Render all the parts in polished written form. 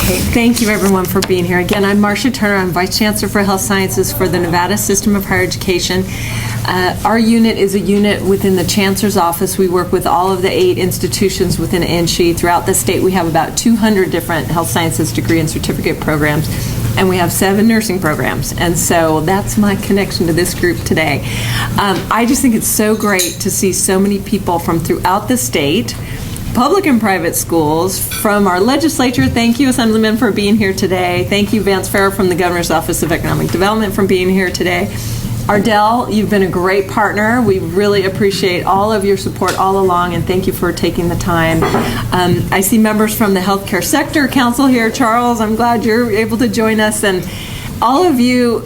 Okay, thank you everyone for being here. Again, I'm Marcia Turner. I'm Vice Chancellor for Health Sciences for the Nevada System of Higher Education. Our unit is a unit within the Chancellor's Office. We work with all of the 8 institutions within NSHE. Throughout the state, we have about 200 different health sciences degree and certificate programs, and we have 7 nursing programs. And so that's my connection to this group today. I just think it's so great to see so many people from throughout the state, public and private schools, from our legislature. Thank you, Assemblyman, for being here today. Thank you, Vance Farrow from the Governor's Office of Economic Development, for being here today. Ardell, you've been a great partner. We really appreciate all of your support all along, and thank you for taking the time. I see members from the Healthcare Sector Council here. Charles, I'm glad you're able to join us. And all of you,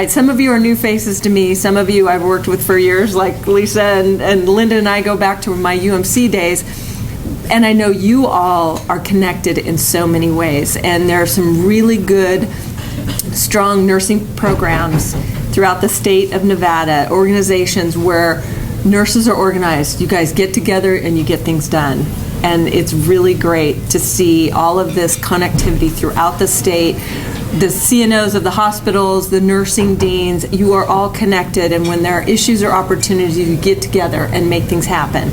some of you are new faces to me. Some of you I've worked with for years, like Lisa and Linda and I go back to my UMC days. And I know you all are connected in so many ways. And there are some really good, strong nursing programs throughout the state of Nevada, organizations where nurses are organized. You guys get together and you get things done. And it's really great to see all of this connectivity throughout the state. The CNOs of the hospitals, the nursing deans, you are all connected, and when there are issues or opportunities, you get together and make things happen.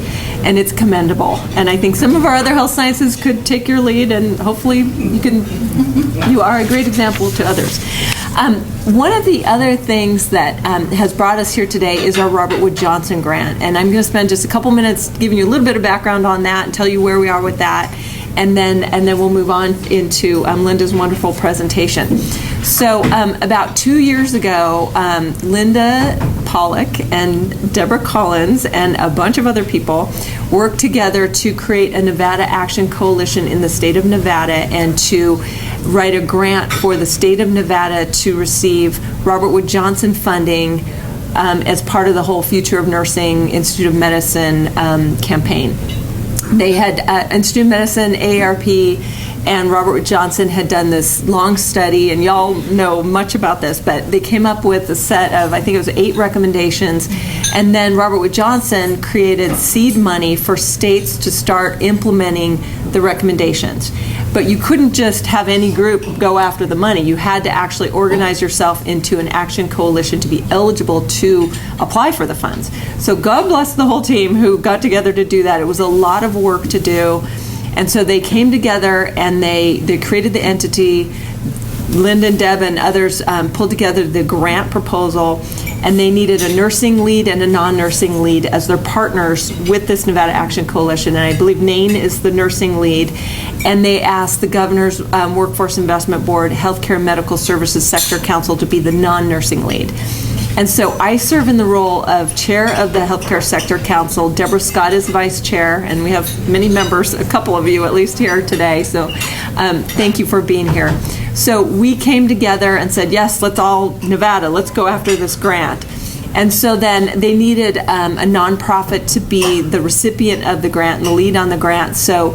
And it's commendable. And I think some of our other health sciences could take your lead, and hopefully you are a great example to others. One of the other things that has brought us here today is our Robert Wood Johnson grant. And I'm going to spend just a couple minutes giving you a little bit of background on that and tell you where we are with that. And then we'll move on into Linda's wonderful presentation. So about 2 years ago, Linda Pollock and Deborah Collins and a bunch of other people worked together to create a Nevada Action Coalition in the state of Nevada and to write a grant for the state of Nevada to receive Robert Wood Johnson funding as part of the whole Future of Nursing Institute of Medicine campaign. They had Institute of Medicine, AARP, and Robert Wood Johnson had done this long study, and y'all know much about this, but they came up with a set of, I think it was 8 recommendations, and then Robert Wood Johnson created seed money for states to start implementing the recommendations. But you couldn't just have any group go after the money. You had to actually organize yourself into an action coalition to be eligible to apply for the funds. So God bless the whole team who got together to do that. It was a lot of work to do. And so they came together and they created the entity. Linda and Deb and others pulled together the grant proposal, and they needed a nursing lead and a non-nursing lead as their partners with this Nevada Action Coalition. And I believe Nain is the nursing lead. And they asked the Governor's Workforce Investment Board, Healthcare and Medical Services Sector Council to be the non-nursing lead. And so I serve in the role of chair of the Healthcare Sector Council. Deborah Scott is vice chair, and we have many members, a couple of you at least here today. So thank you for being here. So we came together and said, yes, let's go after this grant. And so then they needed a nonprofit to be the recipient of the grant and the lead on the grant. So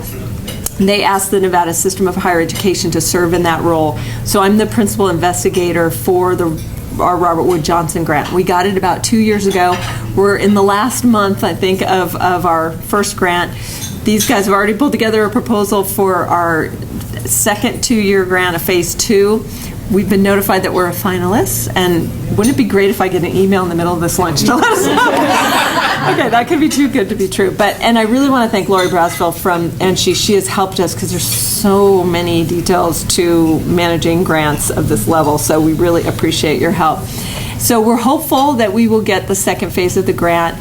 they asked the Nevada System of Higher Education to serve in that role. So I'm the principal investigator for our Robert Wood Johnson grant. We got it about 2 years ago. We're in the last month, I think, of our first grant. These guys have already pulled together a proposal for our second 2-year grant, a phase 2. We've been notified that we're a finalist, and wouldn't it be great if I get an email in the middle of this lunch to let us know? Okay, that could be too good to be true. And I really want to thank Lori Brasville from NSHE. She has helped us because there's so many details to managing grants of this level, so we really appreciate your help. So we're hopeful that we will get the second phase of the grant.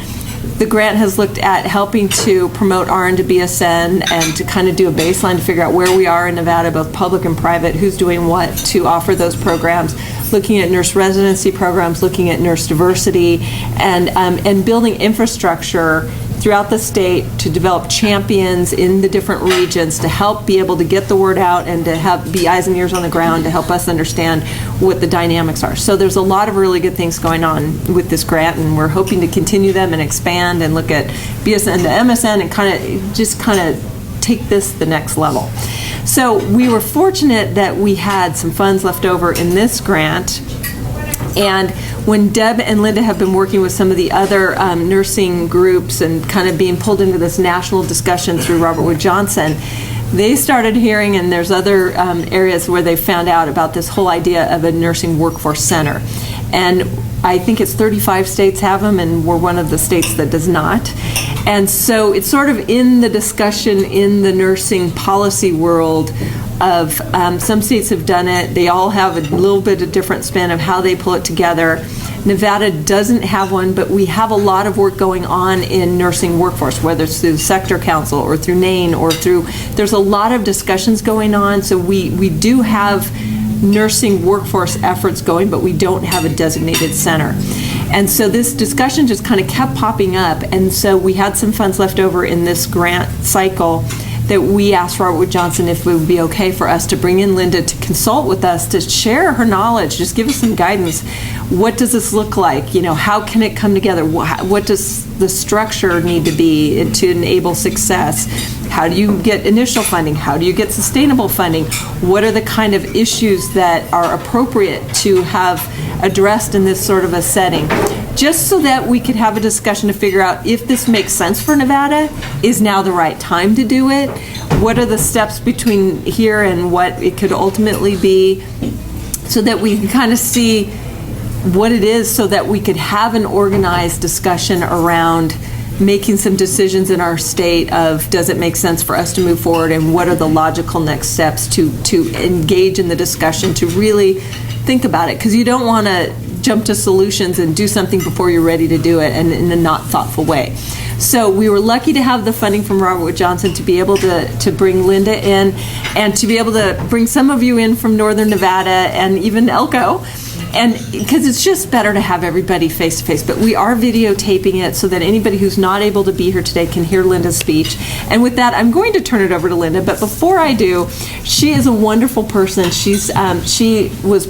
The grant has looked at helping to promote RN to BSN and to kind of do a baseline to figure out where we are in Nevada, both public and private, who's doing what to offer those programs, looking at nurse residency programs, looking at nurse diversity, and building infrastructure throughout the state to develop champions in the different regions to help be able to get the word out and to be eyes and ears on the ground to help us understand what the dynamics are. So there's a lot of really good things going on with this grant, and we're hoping to continue them and expand and look at BSN to MSN and kind of take this the next level. So we were fortunate that we had some funds left over in this grant. And when Deb and Linda have been working with some of the other nursing groups and kind of being pulled into this national discussion through Robert Wood Johnson, they started hearing, and there's other areas where they found out about this whole idea of a nursing workforce center. And I think it's 35 states have them, and we're one of the states that does not. And so it's sort of in the discussion in the nursing policy world of some states have done it. They all have a little bit of different spin of how they pull it together. Nevada doesn't have one, but we have a lot of work going on in nursing workforce, whether it's through the Sector Council or through NAIN or through, there's a lot of discussions going on. So we do have nursing workforce efforts going, but we don't have a designated center. And so this discussion just kind of kept popping up. And so we had some funds left over in this grant cycle that we asked Robert Wood Johnson if it would be okay for us to bring in Linda to consult with us, to share her knowledge, just give us some guidance. What does this look like? You know, how can it come together? What does the structure need to be to enable success? How do you get initial funding? How do you get sustainable funding? What are the kind of issues that are appropriate to have addressed in this sort of a setting? Just so that we could have a discussion to figure out if this makes sense for Nevada, is now the right time to do it? What are the steps between here and what it could ultimately be, so that we can kind of see what it is, so that we could have an organized discussion around making some decisions in our state of, does it make sense for us to move forward, and what are the logical next steps to engage in the discussion, to really think about it, because you don't want to jump to solutions and do something before you're ready to do it, and in a not thoughtful way. So we were lucky to have the funding from Robert Wood Johnson to be able to bring Linda in, and to be able to bring some of you in from Northern Nevada and even Elko, and because it's just better to have everybody face to face. But we are videotaping it so that anybody who's not able to be here today can hear Linda's speech. And with that, I'm going to turn it over to Linda. But before I do, she is a wonderful person. She was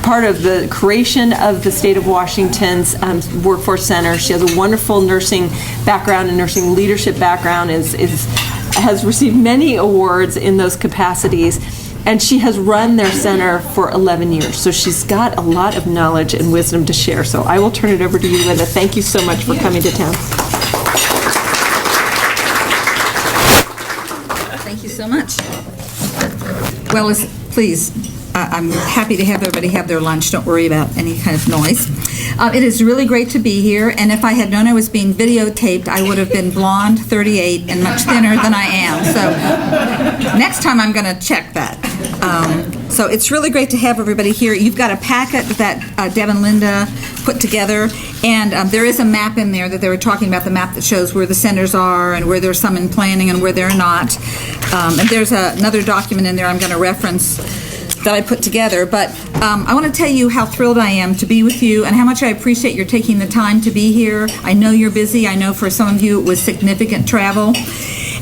part of the creation of the state of Washington's Workforce Center. She has a wonderful nursing background and nursing leadership background, has received many awards in those capacities, and she has run their center for 11 years. So she's got a lot of knowledge and wisdom to share. So I will turn it over to you, Linda. Thank you so much for coming to town. Thank you so much. Well, please, I'm happy to have everybody have their lunch. Don't worry about any kind of noise. It is really great to be here, and if I had known I was being videotaped, I would have been blonde, 38, and much thinner than I am. So next time I'm going to check that. So it's really great to have everybody here. You've got a packet that Deb and Linda put together, and there is a map in there that they were talking about, the map that shows where the centers are and where there's some in planning and where they're not. And there's another document in there I'm going to reference that I put together, but I want to tell you how thrilled I am to be with you and how much I appreciate your taking the time to be here. I know you're busy. I know for some of you it was significant travel.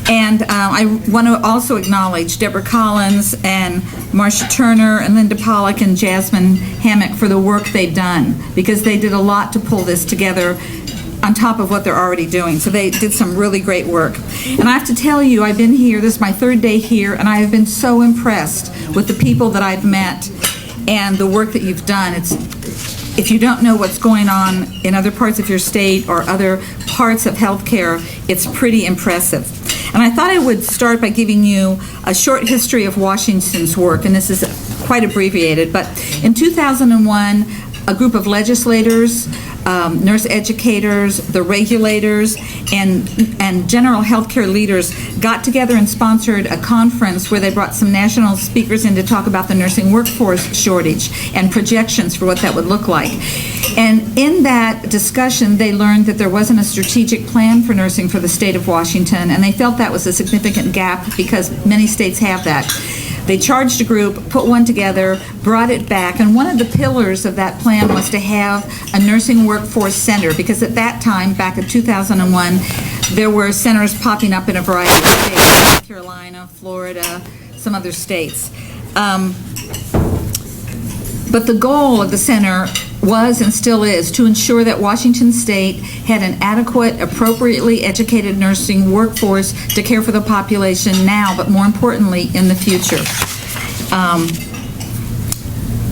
And I want to also acknowledge Deborah Collins and Marcia Turner and Linda Pollock and Jasmine Hammock for the work they've done, because they did a lot to pull this together on top of what they're already doing. So they did some really great work. And I have to tell you, I've been here, this is my third day here, and I have been so impressed with the people that I've met and the work that you've done. If you don't know what's going on in other parts of your state or other parts of healthcare, it's pretty impressive. And I thought I would start by giving you a short history of Washington's work, and this is quite abbreviated, but in 2001, a group of legislators, nurse educators, the regulators, and general healthcare leaders got together and sponsored a conference where they brought some national speakers in to talk about the nursing workforce shortage and projections for what that would look like. And in that discussion, they learned that there wasn't a strategic plan for nursing for the state of Washington, and they felt that was a significant gap because many states have that. They charged a group, put one together, brought it back, and one of the pillars of that plan was to have a nursing workforce center, because at that time, back in 2001, there were centers popping up in a variety of states, North Carolina, Florida, some other states. But the goal of the center was and still is to ensure that Washington State had an adequate, appropriately educated nursing workforce to care for the population now, but more importantly, in the future.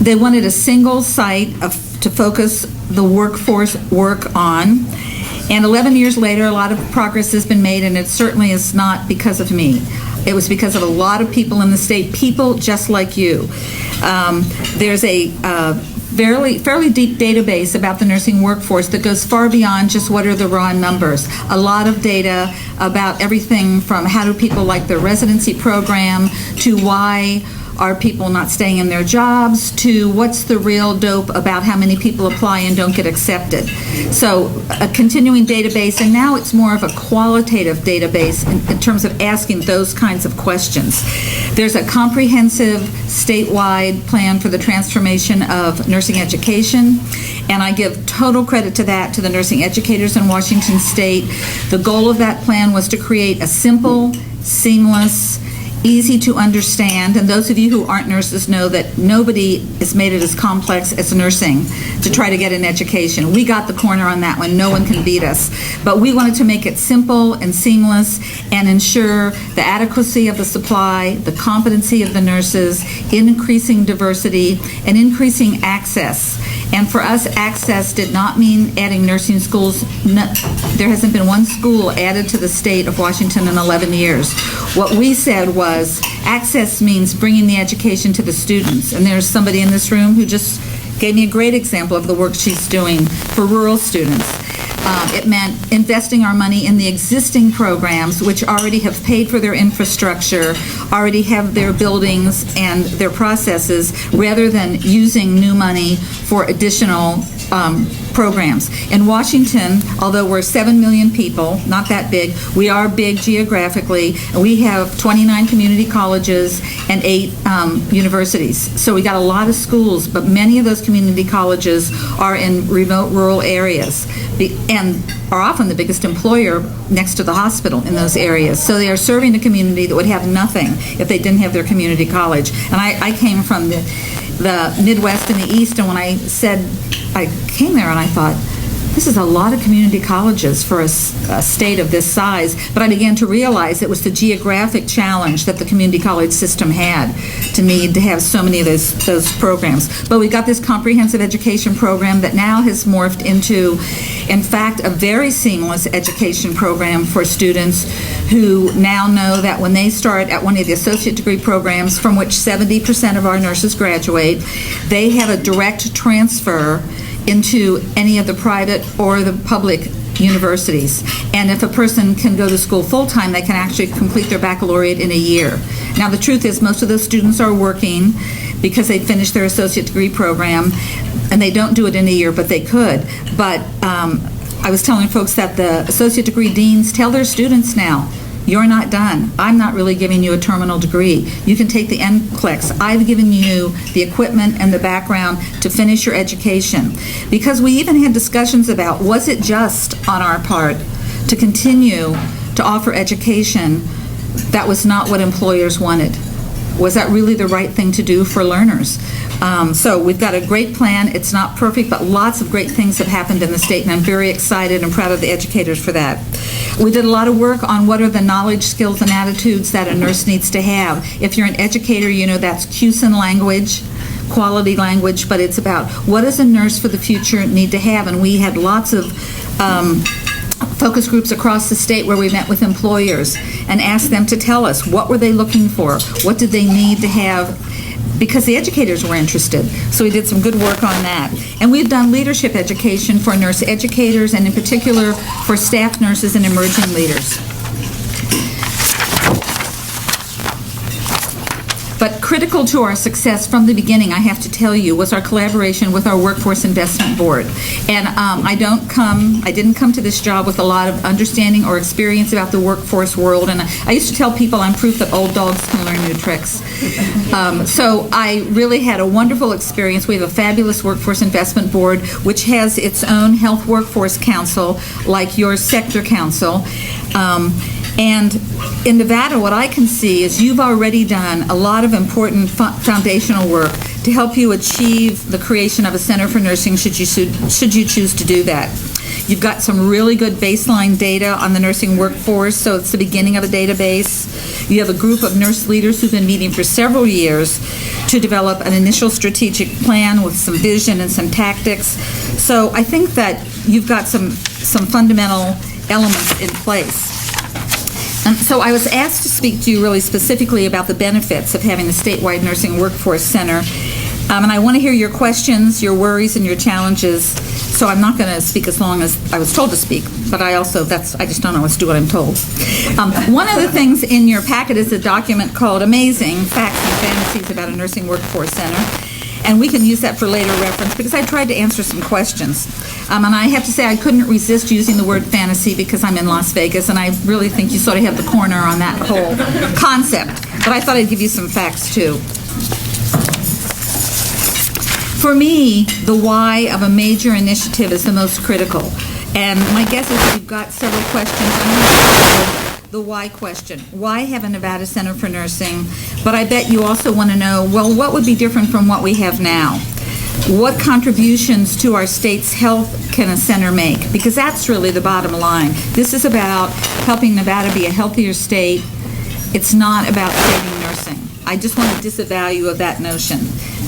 They wanted a single site to focus the workforce work on. And 11 years later, a lot of progress has been made, and it certainly is not because of me. It was because of a lot of people in the state, people just like you. There's a fairly deep database about the nursing workforce that goes far beyond just what are the raw numbers. A lot of data about everything from how do people like their residency program to why are people not staying in their jobs to what's the real dope about how many people apply and don't get accepted. So a continuing database, and now it's more of a qualitative database in terms of asking those kinds of questions. There's a comprehensive statewide plan for the transformation of nursing education, and I give total credit to that to the nursing educators in Washington State. The goal of that plan was to create a simple, seamless, easy to understand, and those of you who aren't nurses know that nobody has made it as complex as nursing to try to get an education. We got the corner on that one. No one can beat us. But we wanted to make it simple and seamless and ensure the adequacy of the supply, the competency of the nurses, increasing diversity, and increasing access. And for us, access did not mean adding nursing schools. No, there hasn't been one school added to the state of Washington in 11 years. What we said was access means bringing the education to the students. And there's somebody in this room who just gave me a great example of the work she's doing for rural students. It meant investing our money in the existing programs, which already have paid for their infrastructure, already have their buildings and their processes, rather than using new money for additional programs. In Washington, although we're 7 million people, not that big, we are big geographically, and we have 29 community colleges and 8 universities. So we got a lot of schools, but many of those community colleges are in remote rural areas and are often the biggest employer next to the hospital in those areas. So they are serving a community that would have nothing if they didn't have their community college. And I came from the Midwest and the East, and when I came there and I thought, this is a lot of community colleges for a state of this size, but I began to realize it was the geographic challenge that the community college system had to need to have so many of those programs. But we got this comprehensive education program that now has morphed into, in fact, a very seamless education program for students who now know that when they start at one of the associate degree programs, from which 70% of our nurses graduate, they have a direct transfer into any of the private or the public universities. And if a person can go to school full-time, they can actually complete their baccalaureate in a year. Now, the truth is most of those students are working because they finished their associate degree program, and they don't do it in a year, but they could. But I was telling folks that the associate degree deans tell their students now, you're not done. I'm not really giving you a terminal degree. You can take the NCLEX. I've given you the equipment and the background to finish your education. Because we even had discussions about, was it just on our part to continue to offer education that was not what employers wanted? Was that really the right thing to do for learners? So we've got a great plan. It's not perfect, but lots of great things have happened in the state, and I'm very excited and proud of the educators for that. We did a lot of work on what are the knowledge, skills, and attitudes that a nurse needs to have. If you're an educator, you know that's CUSIN language, quality language, but it's about what does a nurse for the future need to have, and we had lots of focus groups across the state where we met with employers and asked them to tell us what were they looking for, what did they need to have, because the educators were interested. So we did some good work on that. And we've done leadership education for nurse educators, and in particular for staff nurses and emerging leaders. But critical to our success from the beginning, I have to tell you, was our collaboration with our Workforce Investment Board. And I didn't come to this job with a lot of understanding or experience about the workforce world. And I used to tell people I'm proof that old dogs can learn new tricks. So I really had a wonderful experience. We have a fabulous Workforce Investment Board, which has its own Health Workforce Council, like your sector council. And in Nevada, what I can see is you've already done a lot of important foundational work to help you achieve the creation of a Center for Nursing should you choose to do that. You've got some really good baseline data on the nursing workforce, so it's the beginning of a database. You have a group of nurse leaders who've been meeting for several years to develop an initial strategic plan with some vision and some tactics. So I think that you've got some fundamental elements in place. So I was asked to speak to you really specifically about the benefits of having the statewide nursing workforce center. And I want to hear your questions, your worries, and your challenges. So I'm not going to speak as long as I was told to speak, but I just don't always do what I'm told. One of the things in your packet is a document called Amazing Facts and Fantasies About a Nursing Workforce Center. And we can use that for later reference because I tried to answer some questions. And I have to say I couldn't resist using the word fantasy because I'm in Las Vegas, and I really think you sort of have the corner on that whole concept. But I thought I'd give you some facts, too. For me, the why of a major initiative is the most critical. And my guess is you've got several questions. I'm going to start with the why question. Why have a Nevada Center for Nursing? But I bet you also want to know, well, what would be different from what we have now? What contributions to our state's health can a center make? Because that's really the bottom line. This is about helping Nevada be a healthier state. It's not about saving nursing. I just want to disavow of that notion.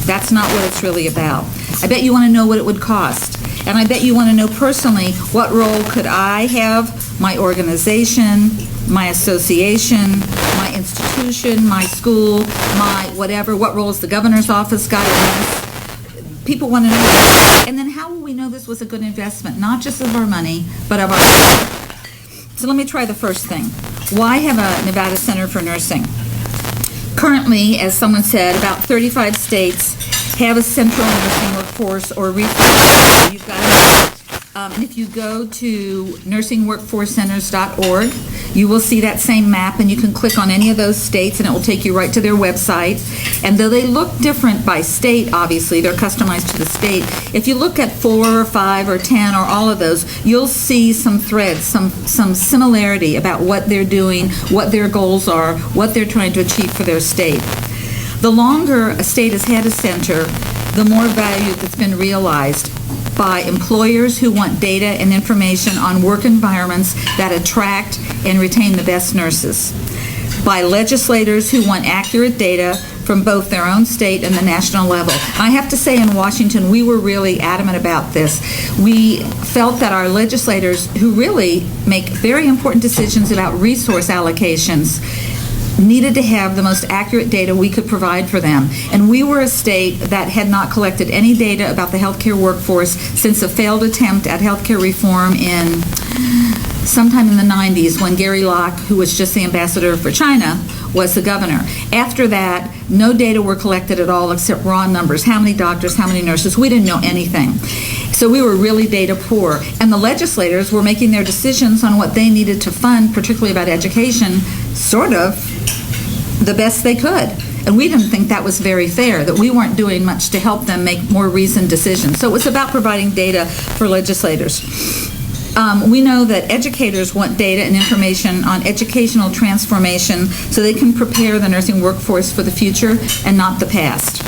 That's not what it's really about. I bet you want to know what it would cost. And I bet you want to know personally, what role could I have, my organization, my association, my institution, my school, my whatever, what role has the governor's office got in this? People want to know that. And then how will we know this was a good investment, not just of our money, but of our time? So let me try the first thing. Why have a Nevada Center for Nursing? Currently, as someone said, about 35 states have a central nursing workforce or research. You've got it. And if you go to nursingworkforcecenters.org, you will see that same map, and you can click on any of those states, and it will take you right to their website. And though they look different by state, obviously, they're customized to the state. If you look at 4 or 5 or 10 or all of those, you'll see some threads, some similarity about what they're doing, what their goals are, what they're trying to achieve for their state. The longer a state has had a center, the more value that's been realized by employers who want data and information on work environments that attract and retain the best nurses, by legislators who want accurate data from both their own state and the national level. I have to say, in Washington, we were really adamant about this. We felt that our legislators, who really make very important decisions about resource allocations, needed to have the most accurate data we could provide for them. And we were a state that had not collected any data about the healthcare workforce since a failed attempt at healthcare reform in sometime in the 90s when Gary Locke, who was just the ambassador for China, was the governor. After that, no data were collected at all except raw numbers. How many doctors, how many nurses? We didn't know anything. So we were really data poor. And the legislators were making their decisions on what they needed to fund, particularly about education, sort of the best they could. And we didn't think that was very fair, that we weren't doing much to help them make more reasoned decisions. So it was about providing data for legislators. We know that educators want data and information on educational transformation so they can prepare the nursing workforce for the future and not the past.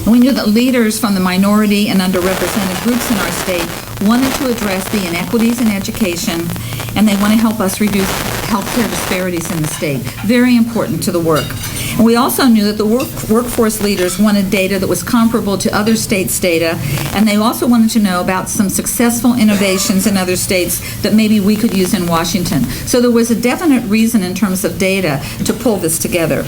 And we knew that leaders from the minority and underrepresented groups in our state wanted to address the inequities in education, and they want to help us reduce healthcare disparities in the state. Very important to the work. And we also knew that the workforce leaders wanted data that was comparable to other states' data, and they also wanted to know about some successful innovations in other states that maybe we could use in Washington. So there was a definite reason in terms of data to pull this together.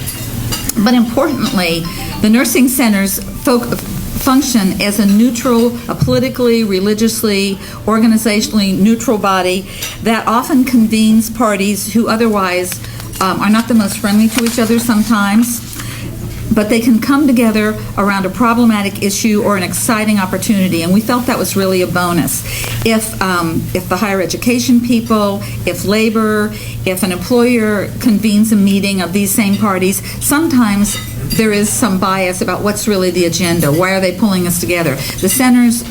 But importantly, the nursing centers function as a neutral, a politically, religiously, organizationally neutral body that often convenes parties who otherwise are not the most friendly to each other sometimes, but they can come together around a problematic issue or an exciting opportunity, and we felt that was really a bonus. If the higher education people, if labor, if an employer convenes a meeting of these same parties, sometimes there is some bias about what's really the agenda. Why are they pulling us together? The centers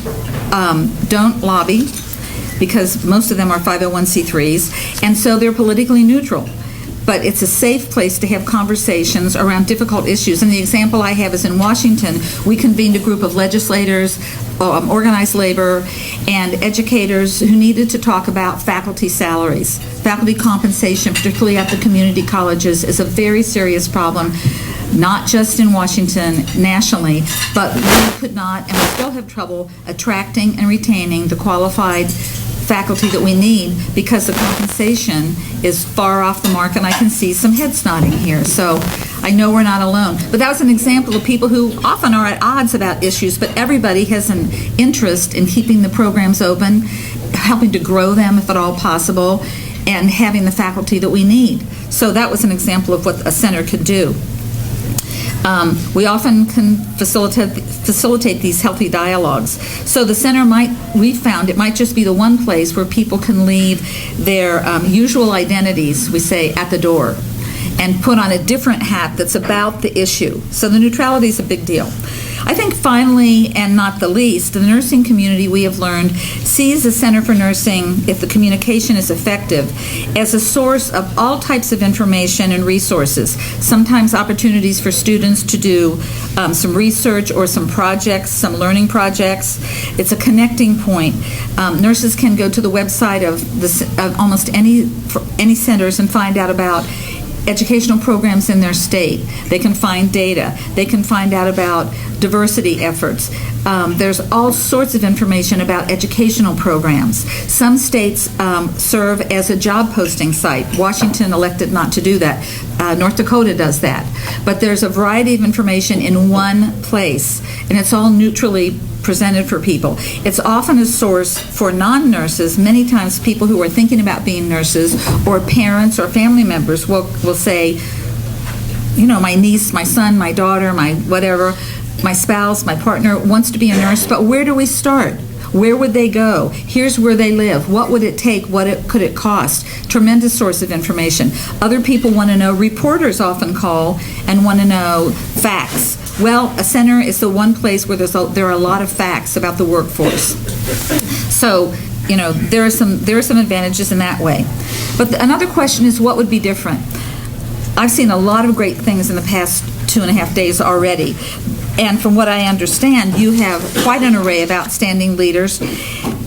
don't lobby because most of them are 501c3s, and so they're politically neutral. But it's a safe place to have conversations around difficult issues. And the example I have is in Washington, we convened a group of legislators, organized labor, and educators who needed to talk about faculty salaries. Faculty compensation, particularly at the community colleges, is a very serious problem, not just in Washington, nationally, but we could not, and we still have trouble, attracting and retaining the qualified faculty that we need because the compensation is far off the mark, and I can see some heads nodding here. So I know we're not alone. But that was an example of people who often are at odds about issues, but everybody has an interest in keeping the programs open, helping to grow them if at all possible, and having the faculty that we need. So that was an example of what a center could do. We often can facilitate these healthy dialogues. So the center we found it might just be the one place where people can leave their usual identities, we say, at the door, and put on a different hat that's about the issue. So the neutrality is a big deal. I think finally, and not the least, the nursing community, we have learned, sees the Center for Nursing, if the communication is effective, as a source of all types of information and resources, sometimes opportunities for students to do some research or some projects, some learning projects. It's a connecting point. Nurses can go to the website of almost any centers and find out about educational programs in their state. They can find data. They can find out about diversity efforts. There's all sorts of information about educational programs. Some states serve as a job posting site. Washington elected not to do that. North Dakota does that. But there's a variety of information in one place, and it's all neutrally presented for people. It's often a source for non-nurses. Many times people who are thinking about being nurses, or parents or family members will say, you know, my niece, my son, my daughter, my whatever, my spouse, my partner wants to be a nurse, but where do we start? Where would they go? Here's where they live. What would it take? Could it cost? Tremendous source of information. Other people want to know, reporters often call and want to know facts. Well, a center is the one place where there are a lot of facts about the workforce. So, you know, there are some advantages in that way. But another question is, what would be different? I've seen a lot of great things in the past 2.5 days already. And from what I understand, you have quite an array of outstanding leaders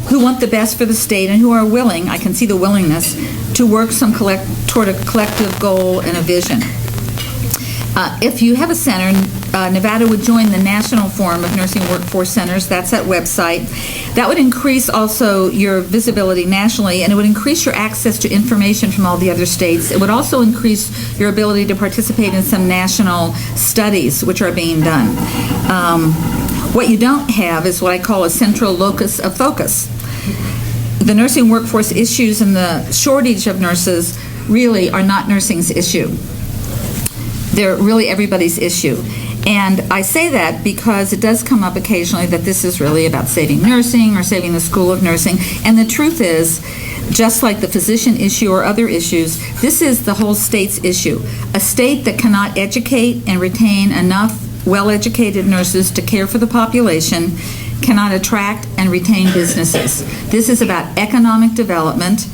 who want the best for the state and who are willing, I can see the willingness, to work toward a collective goal and a vision. If you have a center, Nevada would join the National Forum of Nursing Workforce Centers. That's that website. That would increase also your visibility nationally, and it would increase your access to information from all the other states. It would also increase your ability to participate in some national studies which are being done. What you don't have is what I call a central locus of focus. The nursing workforce issues and the shortage of nurses really are not nursing's issue. They're really everybody's issue. And I say that because it does come up occasionally that this is really about saving nursing or saving the School of Nursing. And the truth is, just like the physician issue or other issues, this is the whole state's issue. A state that cannot educate and retain enough well-educated nurses to care for the population cannot attract and retain businesses. This is about economic development,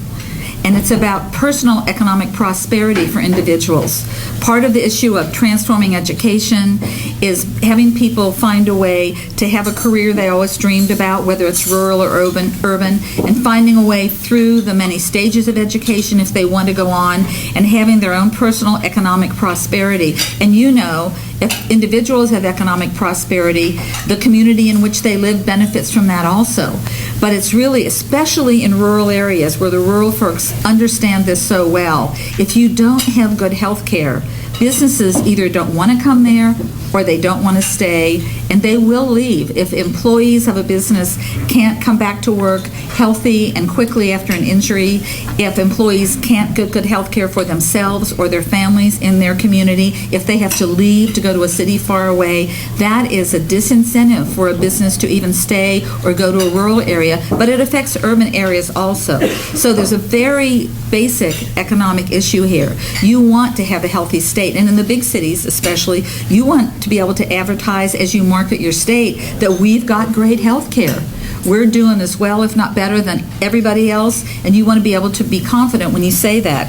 and it's about personal economic prosperity for individuals. Part of the issue of transforming education is having people find a way to have a career they always dreamed about, whether it's rural or urban, and finding a way through the many stages of education if they want to go on, and having their own personal economic prosperity. And you know, if individuals have economic prosperity, the community in which they live benefits from that also. But it's really, especially in rural areas where the rural folks understand this so well, if you don't have good health care, businesses either don't want to come there or they don't want to stay, and they will leave. If employees of a business can't come back to work healthy and quickly after an injury, if employees can't get good health care for themselves or their families in their community, if they have to leave to go to a city far away, that is a disincentive for a business to even stay or go to a rural area, but it affects urban areas also. So there's a very basic economic issue here. You want to have a healthy state, and in the big cities especially, you want to be able to advertise as you market your state that we've got great health care. We're doing as well, if not better, than everybody else, and you want to be able to be confident when you say that.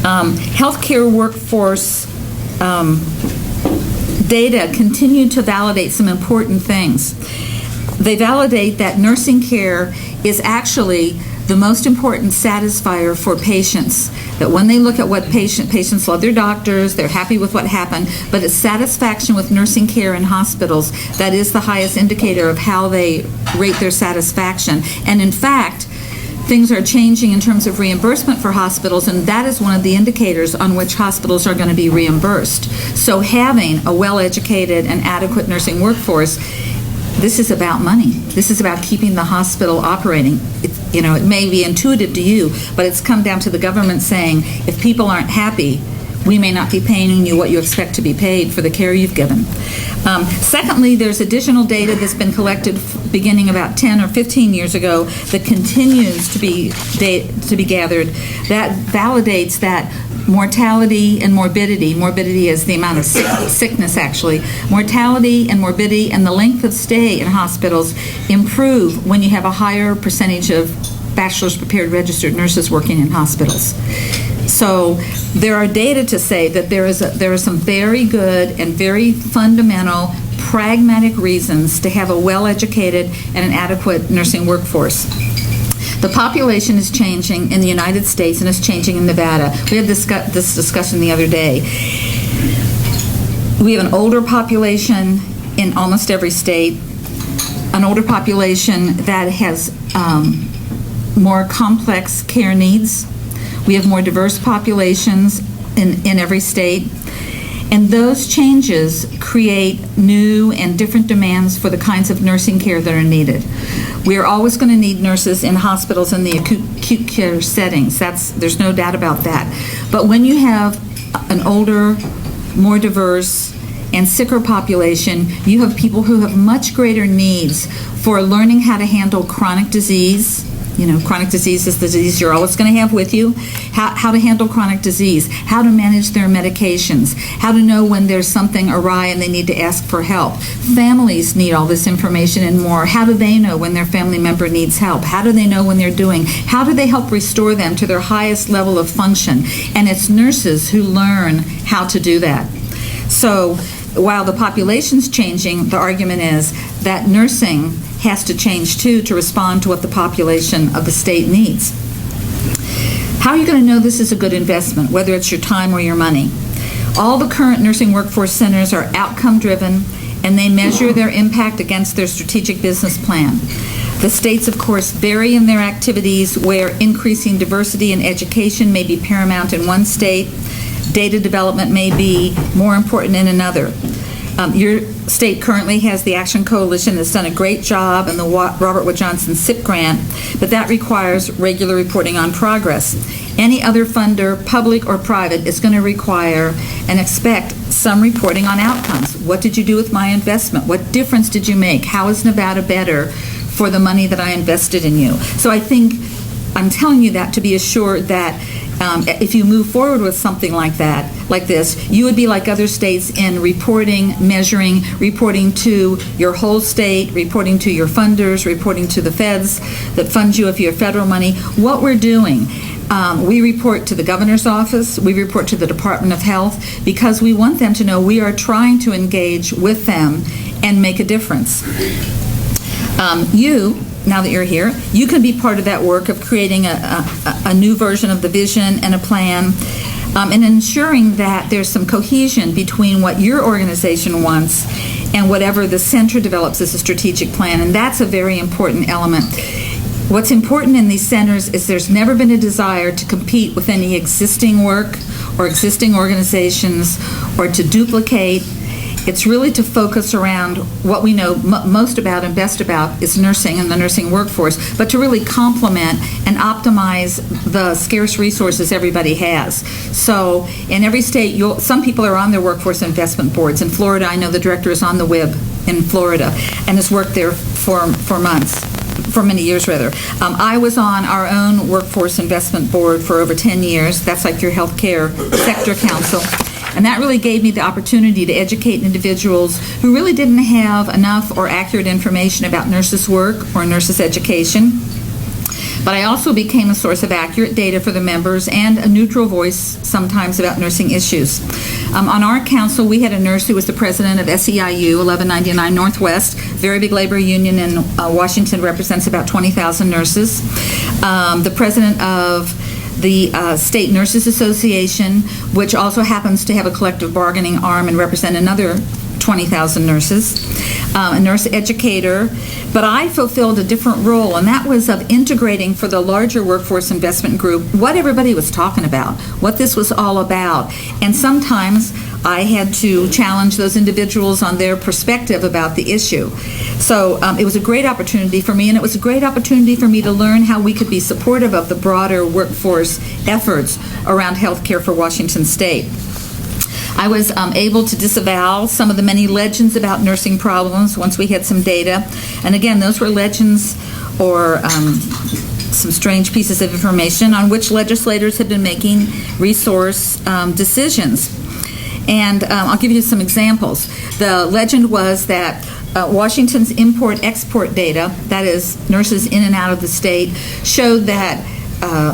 Healthcare workforce data continue to validate some important things. They validate that nursing care is actually the most important satisfier for patients, that when they look at what patients love their doctors, they're happy with what happened, but it's satisfaction with nursing care in hospitals that is the highest indicator of how they rate their satisfaction. And in fact, things are changing in terms of reimbursement for hospitals, and that is one of the indicators on which hospitals are going to be reimbursed. So having a well-educated and adequate nursing workforce, this is about money. This is about keeping the hospital operating. It may be intuitive to you, but it's come down to the government saying, if people aren't happy, we may not be paying you what you expect to be paid for the care you've given. Secondly, there's additional data that's been collected beginning about 10 or 15 years ago that continues to be gathered that validates that mortality and morbidity is the amount of sickness actually, mortality and morbidity and the length of stay in hospitals improve when you have a higher percentage of bachelor's prepared registered nurses working in hospitals. So there are data to say that there are some very good and very fundamental pragmatic reasons to have a well-educated and an adequate nursing workforce. The population is changing in the United States and it's changing in Nevada. We had this discussion the other day. We have an older population in almost every state, an older population that has more complex care needs. We have more diverse populations in every state. And those changes create new and different demands for the kinds of nursing care that are needed. We are always going to need nurses in hospitals in the acute care settings. There's no doubt about that. But when you have an older, more diverse, and sicker population, you have people who have much greater needs for learning how to handle chronic disease. Chronic disease is the disease you're always going to have with you. How to handle chronic disease, how to manage their medications, how to know when there's something awry and they need to ask for help. Families need all this information and more. How do they know when their family member needs help? How do they know when they're doing? How do they help restore them to their highest level of function? And it's nurses who learn how to do that. So while the population's changing, the argument is that nursing has to change too to respond to what the population of the state needs. How are you going to know this is a good investment, whether it's your time or your money? All the current nursing workforce centers are outcome driven and they measure their impact against their strategic business plan. The states, of course, vary in their activities where increasing diversity in education may be paramount in one state, data development may be more important in another. Your state currently has the Action Coalition that's done a great job and the Robert Wood Johnson SIP grant, but that requires regular reporting on progress. Any other funder, public or private, is going to require and expect some reporting on outcomes. What did you do with my investment? What difference did you make? How is Nevada better for the money that I invested in you? So I think I'm telling you that to be assured that if you move forward with something like this, you would be like other states in reporting, measuring, reporting to your whole state, reporting to your funders, reporting to the feds that fund you if you have federal money. What we're doing, we report to the governor's office, we report to the Department of Health, because we want them to know we are trying to engage with them and make a difference. Now that you're here, you can be part of that work of creating a new version of the vision and a plan, and ensuring that there's some cohesion between what your organization wants and whatever the center develops as a strategic plan, and that's a very important element. What's important in these centers is there's never been a desire to compete with any existing work or existing organizations or to duplicate. It's really to focus around what we know most about and best about is nursing and the nursing workforce, but to really complement and optimize the scarce resources everybody has. So in every state, some people are on their workforce investment boards. In Florida, I know the director is on the WIB in Florida and has worked there for many years rather. I was on our own workforce investment board for over 10 years. That's like your healthcare sector council. And that really gave me the opportunity to educate individuals who really didn't have enough or accurate information about nurses' work or nurses' education. But I also became a source of accurate data for the members and a neutral voice sometimes about nursing issues. On our council, we had a nurse who was the president of SEIU, 1199 Northwest, very big labor union in Washington, represents about 20,000 nurses. The president of the State Nurses Association, which also happens to have a collective bargaining arm and represent another 20,000 nurses, a nurse educator, but I fulfilled a different role, and that was of integrating for the larger workforce investment group what everybody was talking about, what this was all about. And sometimes I had to challenge those individuals on their perspective about the issue. So it was a great opportunity for me, and it was a great opportunity for me to learn how we could be supportive of the broader workforce efforts around health care for Washington State. I was able to disavow some of the many legends about nursing problems once we had some data. And again, those were legends or some strange pieces of information on which legislators have been making resource decisions. And I'll give you some examples. The legend was that Washington's import-export data, that is nurses in and out of the state, showed that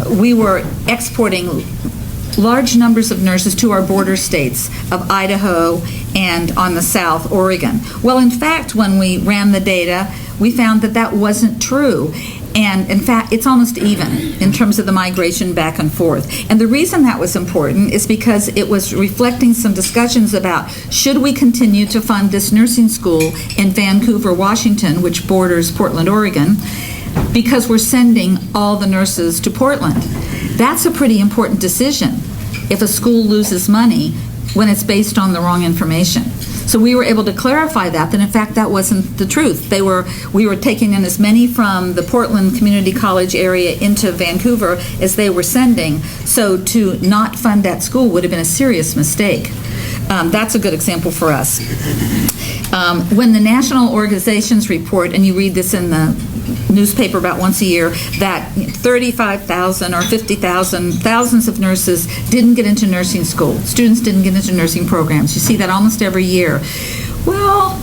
we were exporting large numbers of nurses to our border states of Idaho and on the south, Oregon. Well, in fact, when we ran the data, we found that that wasn't true. And in fact, it's almost even in terms of the migration back and forth. And the reason that was important is because it was reflecting some discussions about should we continue to fund this nursing school in Vancouver, Washington, which borders Portland, Oregon, because we're sending all the nurses to Portland. That's a pretty important decision if a school loses money when it's based on the wrong information. So we were able to clarify that in fact that wasn't the truth. We were taking in as many from the Portland Community College area into Vancouver as they were sending, so to not fund that school would have been a serious mistake. That's a good example for us. When the national organizations report, and you read this in the newspaper about once a year, that 35,000 or 50,000, thousands of nurses didn't get into nursing school. Students didn't get into nursing programs. You see that almost every year. Well,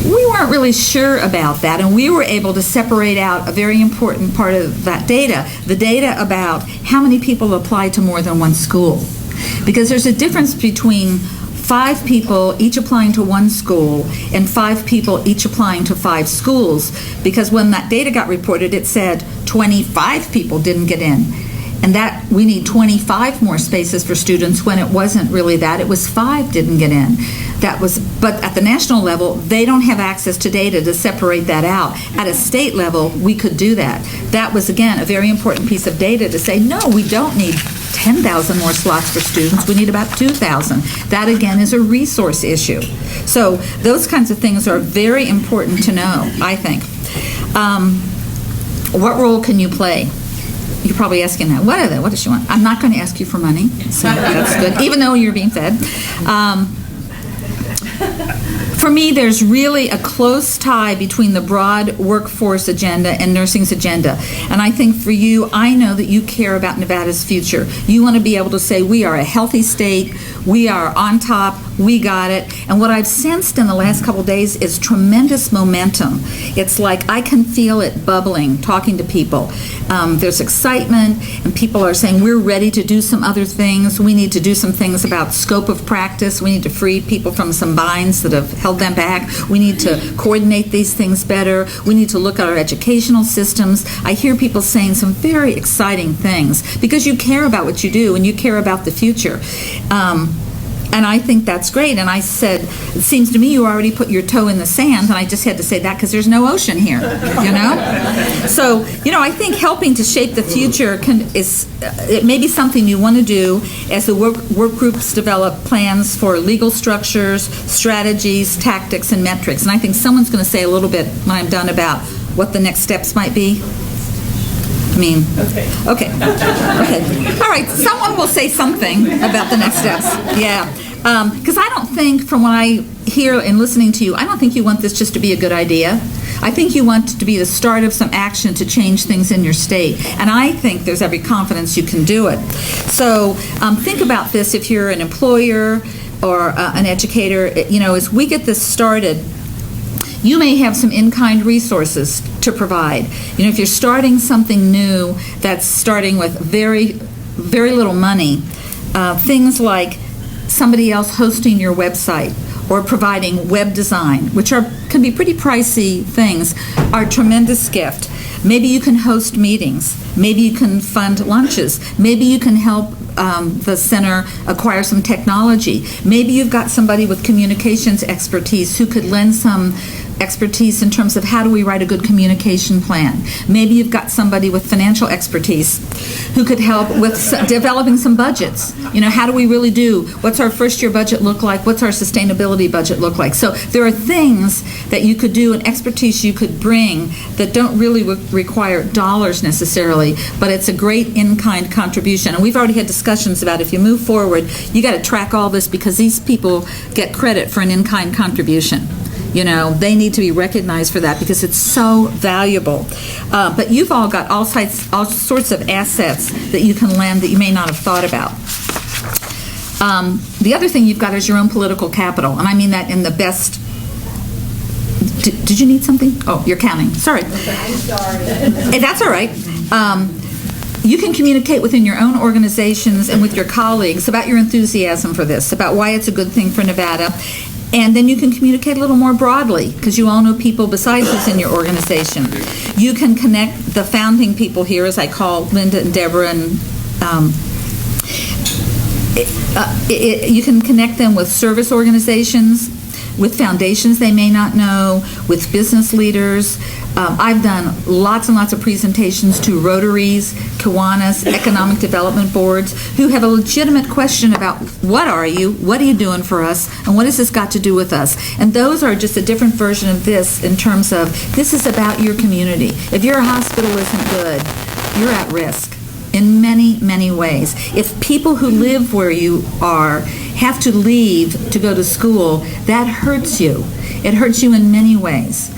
we weren't really sure about that, and we were able to separate out a very important part of that data, the data about how many people apply to more than one school. Because there's a difference between 5 people each applying to one school and 5 people each applying to 5 schools, because when that data got reported, it said 25 people didn't get in, and that we need 25 more spaces for students when it wasn't really that. It was 5 didn't get in. But at the national level, they don't have access to data to separate that out. At a state level, we could do that. That was, again, a very important piece of data to say, no, we don't need 10,000 more slots for students. We need about 2,000. That, again, is a resource issue. So those kinds of things are very important to know, I think. What role can you play? You're probably asking that. What are they? What does she want? I'm not going to ask you for money, so that's good, even though you're being fed. For me, there's really a close tie between the broad workforce agenda and nursing's agenda. And I think for you, I know that you care about Nevada's future. You want to be able to say, we are a healthy state, we are on top, we got it. And what I've sensed in the last couple days is tremendous momentum. It's like I can feel it bubbling, talking to people. There's excitement, and people are saying, we're ready to do some other things. We need to do some things about scope of practice. We need to free people from some binds that have held them back. We need to coordinate these things better. We need to look at our educational systems. I hear people saying some very exciting things because you care about what you do and you care about the future. And I think that's great. And I said, it seems to me you already put your toe in the sand, and I just had to say that because there's no ocean here, you know? So, you know, I think helping to shape the future it may be something you want to do as the work groups develop plans for legal structures, strategies, tactics, and metrics. And I think someone's going to say a little bit when I'm done about what the next steps might be. Okay. All right, someone will say something about the next steps. Yeah. Because I don't think, from what I hear in listening to you, I don't think you want this just to be a good idea. I think you want it to be the start of some action to change things in your state. And I think there's every confidence you can do it. So think about this if you're an employer or an educator. You know, as we get this started, you may have some in-kind resources to provide. You know, if you're starting something new that's starting with very, very little money, things like somebody else hosting your website or providing web design, which can be pretty pricey things, are a tremendous gift. Maybe you can host meetings. Maybe you can fund lunches. Maybe you can help the center acquire some technology. Maybe you've got somebody with communications expertise who could lend some expertise in terms of how do we write a good communication plan. Maybe you've got somebody with financial expertise who could help with developing some budgets. You know, how do we really do? What's our first year budget look like? What's our sustainability budget look like? So there are things that you could do and expertise you could bring that don't really require dollars necessarily, but it's a great in-kind contribution. And we've already had discussions about if you move forward, you got to track all this because these people get credit for an in-kind contribution. You know, they need to be recognized for that because it's so valuable. But you've all got all sorts of assets that you can lend that you may not have thought about. The other thing you've got is your own political capital, and I mean that in the best. Did you need something? Oh, you're counting. Sorry. I'm sorry. Hey, that's all right. You can communicate within your own organizations and with your colleagues about your enthusiasm for this, about why it's a good thing for Nevada. And then you can communicate a little more broadly because you all know people besides who's in your organization. You can connect the founding people here, as I call Linda and Deborah, and you can connect them with service organizations, with foundations they may not know, with business leaders. I've done lots and lots of presentations to Rotaries, Kiwanis, economic development boards who have a legitimate question about what are you doing for us, and what has this got to do with us? And those are just a different version of this in terms of this is about your community. If your hospital isn't good, you're at risk in many, many ways. If people who live where you are have to leave to go to school, that hurts you. It hurts you in many ways.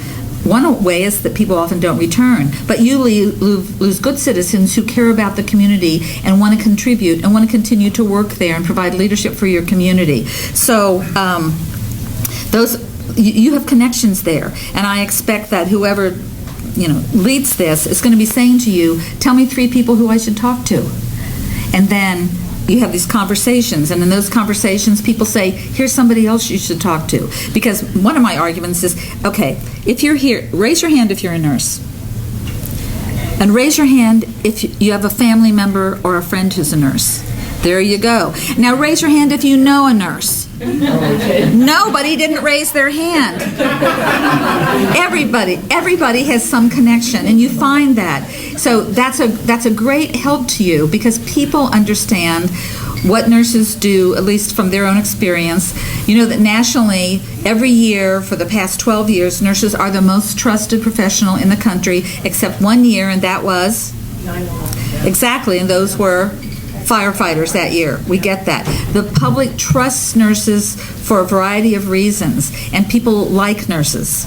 One way is that people often don't return, but you lose good citizens who care about the community and want to contribute and want to continue to work there and provide leadership for your community. So you have connections there, and I expect that whoever leads this is going to be saying to you, tell me 3 people who I should talk to. And then you have these conversations, and in those conversations people say, here's somebody else you should talk to. Because one of my arguments is, okay, if you're here, raise your hand if you're a nurse. And raise your hand if you have a family member or a friend who's a nurse. There you go. Now raise your hand if you know a nurse. Nobody didn't raise their hand. Everybody has some connection, and you find that. So that's a great help to you because people understand what nurses do, at least from their own experience. You know that nationally, every year for the past 12 years, nurses are the most trusted professional in the country, except 1 year, and that was? 9/11. Exactly, and those were firefighters that year. We get that. The public trusts nurses for a variety of reasons, and people like nurses.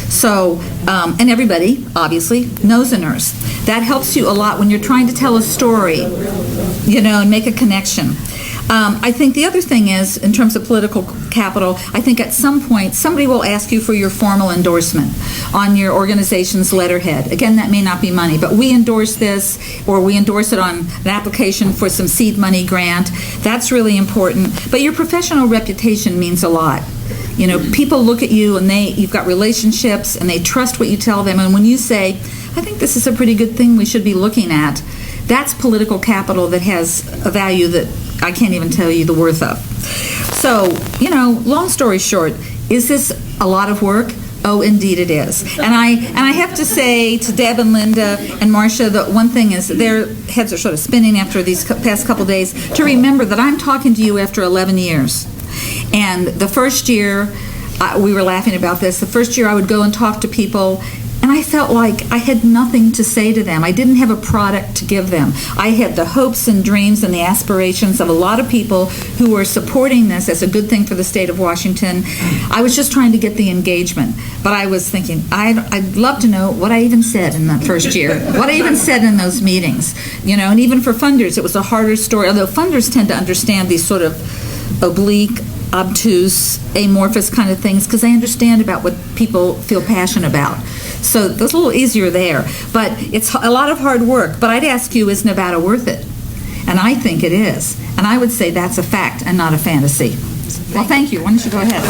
So, and everybody, obviously, knows a nurse. That helps you a lot when you're trying to tell a story, and make a connection. I think the other thing is, in terms of political capital, I think at some point somebody will ask you for your formal endorsement on your organization's letterhead. Again, that may not be money, but we endorse this, or we endorse it on an application for some seed money grant. That's really important. But your professional reputation means a lot. People look at you and you've got relationships and they trust what you tell them. And when you say, I think this is a pretty good thing we should be looking at, that's political capital that has a value that I can't even tell you the worth of. So, long story short, is this a lot of work? Oh, indeed it is. And I have to say to Deb and Linda and Marcia that one thing is their heads are sort of spinning after these past couple days to remember that I'm talking to you after 11 years. And the first year, we were laughing about this, the first year I would go and talk to people and I felt like I had nothing to say to them. I didn't have a product to give them. I had the hopes and dreams and the aspirations of a lot of people who were supporting this as a good thing for the state of Washington. I was just trying to get the engagement. But I was thinking, I'd love to know what I even said in that first year, what I even said in those meetings. And even for funders, it was a harder story, although funders tend to understand these sort of oblique, obtuse, amorphous kind of things because they understand about what people feel passionate about. So it's a little easier there. But it's a lot of hard work. But I'd ask you, is Nevada worth it? And I think it is. And I would say that's a fact and not a fantasy. Well, thank you. Why don't you go ahead?